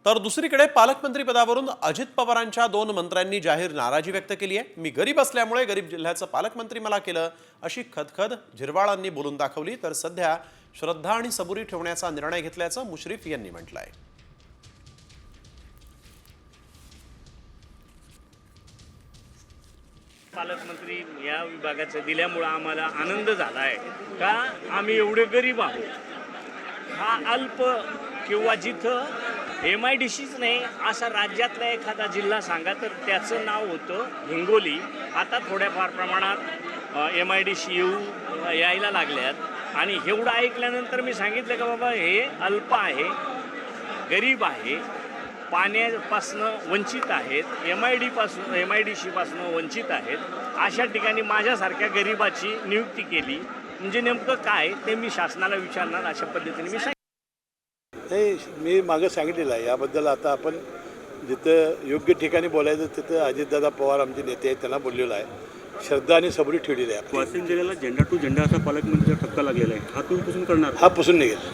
तर दुसरीकडे पालकमंत्री पदावरून अजित पवारांच्या 2 मंत्र्यांनी जाहीर नाराजी व्यक्त केली आहे। मी गरीब असल्यामुळे गरीब जिल्ह्याचं पालकमंत्री मला केलं अशी खदखद झिरवाळांनी बोलून दाखवली। तर सध्या श्रद्धा आणि सबुरी ठेवण्याचा निर्णय घेतल्याचं मुश्रीफ यांनी म्हटलंय। पालकमंत्री या विभागाचे दिल्यामुळे आम्हाला आनंद झाला आहे का आम्ही एवढे गरीब आहोत। हा अल्प किंवा जिथं MIDCच नाही असा राज्यातला एखादा जिल्हा सांगा तर त्याचं नाव होतं हिंगोली। आता थोड्याफार प्रमाणात MIDC यायला लागल्यात आणि एवढं ऐकल्यानंतर मी सांगितलं का बाबा हे अल्प आहे, गरीब आहे, पाण्यापासनं वंचित आहेत, MIDC पासनं वंचित आहेत, अशा ठिकाणी माझ्यासारख्या गरीबाची नियुक्ती केली म्हणजे नेमकं काय ते मी शासनाला विचारणार अशा पद्धतीने मी नाही, मी मागं सांगितलेलं आहे याबद्दल। आता आपण जिथं योग्य ठिकाणी बोलायचं तिथं अजितदादा पवार आमचे नेते आहेत त्यांना बोललेलं आहे। श्रद्धा आणि सबुरी ठेवलेली आहे। वाशिम जिल्ह्याला झेंडा टू झेंडा असा पालकमंत्र्यांचा ठपका लागलेला आहे, हा तुम्ही पुसून करणार? हा पुसून निघेल।